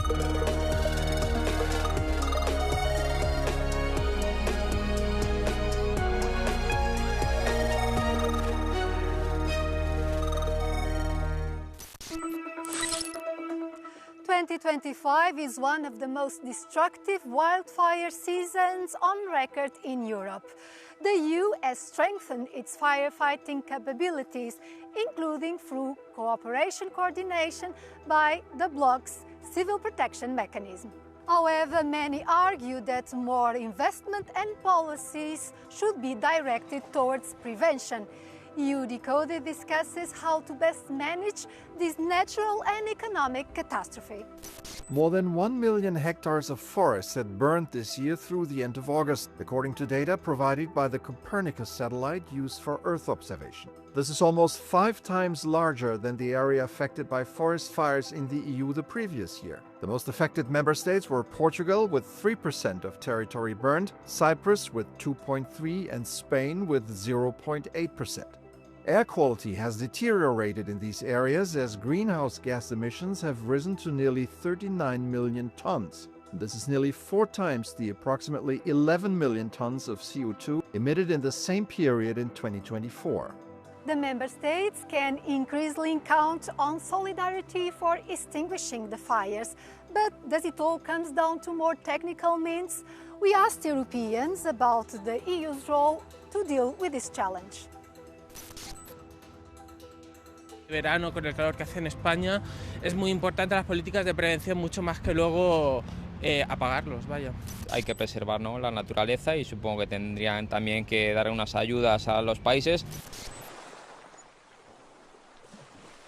"2025 is one of the most destructive wildfire seasons on record in Europe. The EU has strengthened its firefighting capabilities, including through cooperation coordination by the bloc's civil protection mechanism. However, many argue that more investment and policies should be directed towards prevention. EU Decoded discusses how to best manage this natural and economic catastrophe. More than 1 million hectares of forests had burned this year through the end of August, according to data provided by the Copernicus satellite used for Earth observation. This is almost 5 times larger than the area affected by forest fires in the EU the previous year. The most affected member states were Portugal with 3% of territory burned, Cyprus with 2.3% and Spain with 0.8%. Air quality has deteriorated in these areas as greenhouse gas emissions have risen to nearly 39 million tons. This is nearly 4 times the approximately 11 million tons of CO2 emitted in the same period in 2024. The member states can increasingly count on solidarity for extinguishing the fires. But does it all come down to more technical means? We asked Europeans about the EU's role to deal with this challenge. Verano, con el calor que hace en España, es muy importante las políticas de prevención, mucho más que luego apagarlos, vaya. Hay que preservar, ¿no?, la naturaleza y supongo que tendrían también que dar unas ayudas a los países.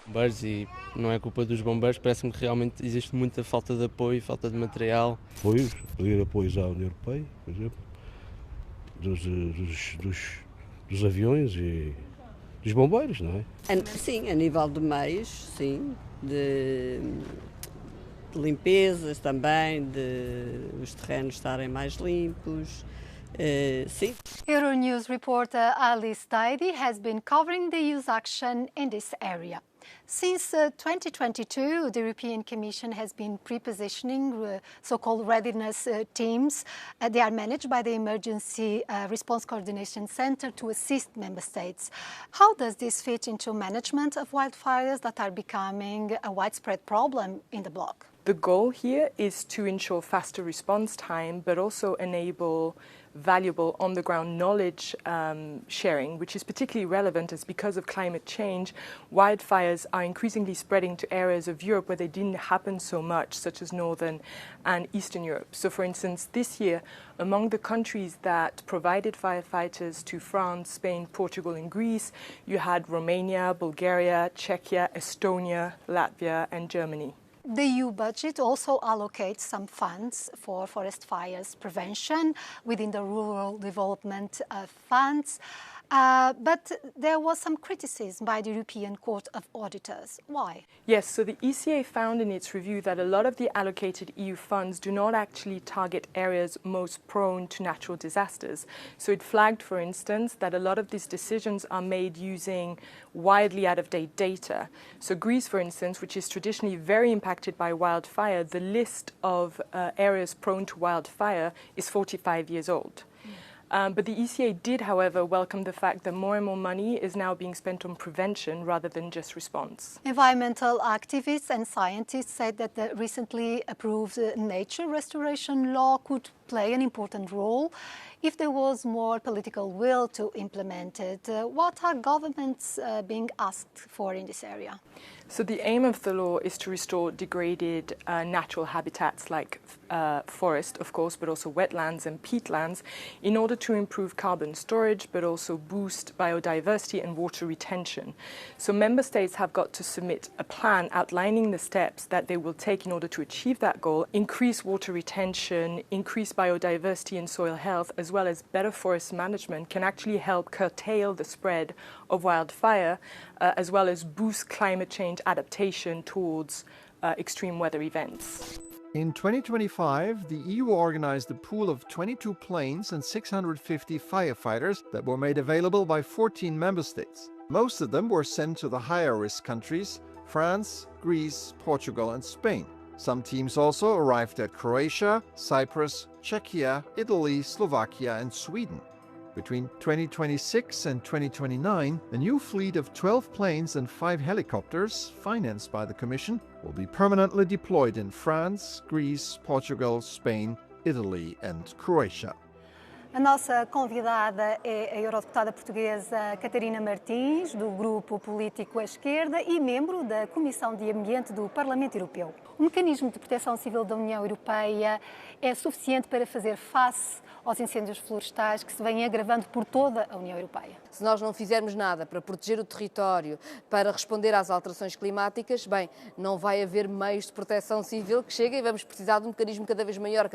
Bombeiros, e não é culpa dos bombeiros, parece-me que realmente existe muita falta de apoio, falta de material. Apoios, pedir apoios à União Europeia, por exemplo, dos aviões e dos bombeiros, não é? Sim, a nível de meios, sim, de limpezas também, de os terrenos estarem mais limpos, sim. Euronews reporter Alice Tidy has been covering the EU's action in this area. Since 2022, the European Commission has been pre-positioning so-called readiness teams. They are managed by the Emergency Response Coordination Centre to assist member states. How does this fit into management of wildfires that are becoming a widespread problem in the bloc? The goal here is to ensure faster response time, but also enable valuable on-the-ground knowledge sharing, which is particularly relevant as because of climate change, wildfires are increasingly spreading to areas of Europe where they didn't happen so much, such as Northern and Eastern Europe. So for instance, this year, among the countries that provided firefighters to France, Spain, Portugal and Greece, you had Romania, Bulgaria, Czechia, Estonia, Latvia and Germany. The EU budget also allocates some funds for forest fires prevention within the rural development funds. But there was some criticism by the European Court of Auditors. Why? Yes, so the ECA found in its review that a lot of the allocated EU funds do not actually target areas most prone to natural disasters. So it flagged, for instance, that a lot of these decisions are made using widely out-of-date data. So Greece, for instance, which is traditionally very impacted by wildfire, the list of areas prone to wildfire is 45 years old. But the ECA did, however, welcome the fact that more and more money is now being spent on prevention rather than just response. Environmental activists and scientists said that the recently approved nature restoration law could play an important role if there was more political will to implement it. What are governments being asked for in this area? So the aim of the law is to restore degraded natural habitats like forest, of course, but also wetlands and peatlands in order to improve carbon storage, but also boost biodiversity and water retention. So member states have got to submit a plan outlining the steps that they will take in order to achieve that goal, increase water retention, increase biodiversity and soil health, as well as better forest management can actually help curtail the spread of wildfire, as well as boost climate change adaptation towards extreme weather events. In 2025, the EU organized a pool of 22 planes and 650 firefighters that were made available by 14 member states. Most of them were sent to the higher-risk countries, France, Greece, Portugal and Spain. Some teams also arrived at Croatia, Cyprus, Czechia, Italy, Slovakia and Sweden. Between 2026 and 2029, a new fleet of 12 planes and 5 helicopters, financed by the Commission, will be permanently deployed in France, Greece, Portugal, Spain, Italy and Croatia. A nossa convidada é a eurodeputada portuguesa Catarina Martins, do grupo político à esquerda e membro da Comissão de Ambiente do Parlamento Europeu. O Mecanismo de Proteção Civil da União Europeia é suficiente para fazer face aos incêndios florestais que se vêm agravando por toda a União Europeia. Se nós não fizermos nada para proteger o território, para responder às alterações climáticas, bem, não vai haver meios de proteção civil que cheguem e vamos precisar de um mecanismo cada vez maior,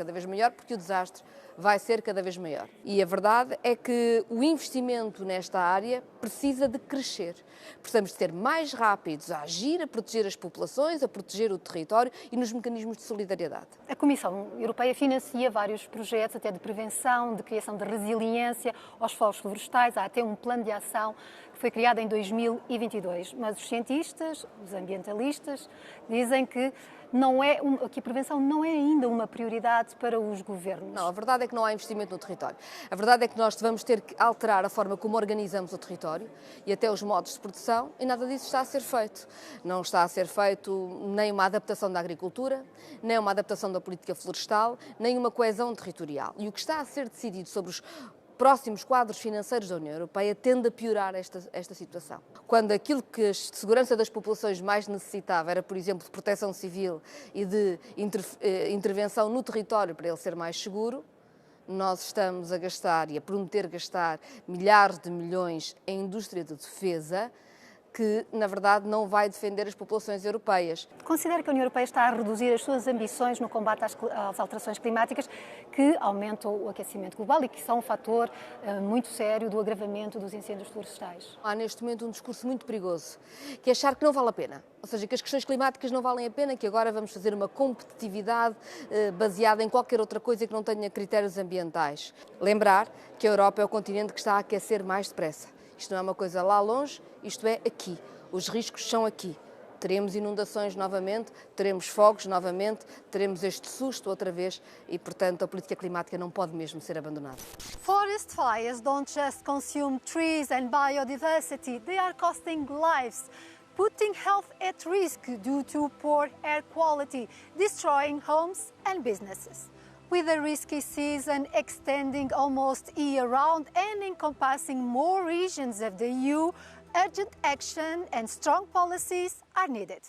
porque o desastre vai ser cada vez maior. E a verdade é que o investimento nesta área precisa de crescer. Precisamos de ser mais rápidos a agir, a proteger as populações, a proteger o território e nos mecanismos de solidariedade. A Comissão Europeia financia vários projetos, até de prevenção, de criação de resiliência aos fogos florestais. Há até um plano de ação que foi criado em 2022. Mas os cientistas, os ambientalistas, dizem que a prevenção não é ainda uma prioridade para os governos. Não, a verdade é que não há investimento no território. A verdade é que nós vamos ter que alterar a forma como organizamos o território e até os modos de produção, e nada disso está a ser feito. Não está a ser feito nem uma adaptação da agricultura, nem uma adaptação da política florestal, nem uma coesão territorial. E o que está a ser decidido sobre os próximos quadros financeiros da União Europeia tende a piorar esta situação. Quando aquilo que a segurança das populações mais necessitava era, por exemplo, de proteção civil e de intervenção no território para ele ser mais seguro, nós estamos a gastar e a prometer gastar milhares de milhões em indústria de defesa que, na verdade, não vai defender as populações europeias. Considera que a União Europeia está a reduzir as suas ambições no combate às alterações climáticas que aumentam o aquecimento global e que são um fator muito sério do agravamento dos incêndios florestais? Há neste momento um discurso muito perigoso, que é achar que não vale a pena. Ou seja, que as questões climáticas não valem a pena, que agora vamos fazer uma competitividade baseada em qualquer outra coisa que não tenha critérios ambientais. Lembrar que a Europa é o continente que está a aquecer mais depressa. Isto não é uma coisa lá longe, isto é aqui. Os riscos são aqui. Teremos inundações novamente, teremos fogos novamente, teremos este susto outra vez e, portanto, a política climática não pode mesmo ser abandonada. Forest fires don't just consume trees and biodiversity, they are costing lives, putting health at risk due to poor air quality, destroying homes and businesses. With a risky season extending almost year-round and encompassing more regions of the EU, urgent action and strong policies are needed.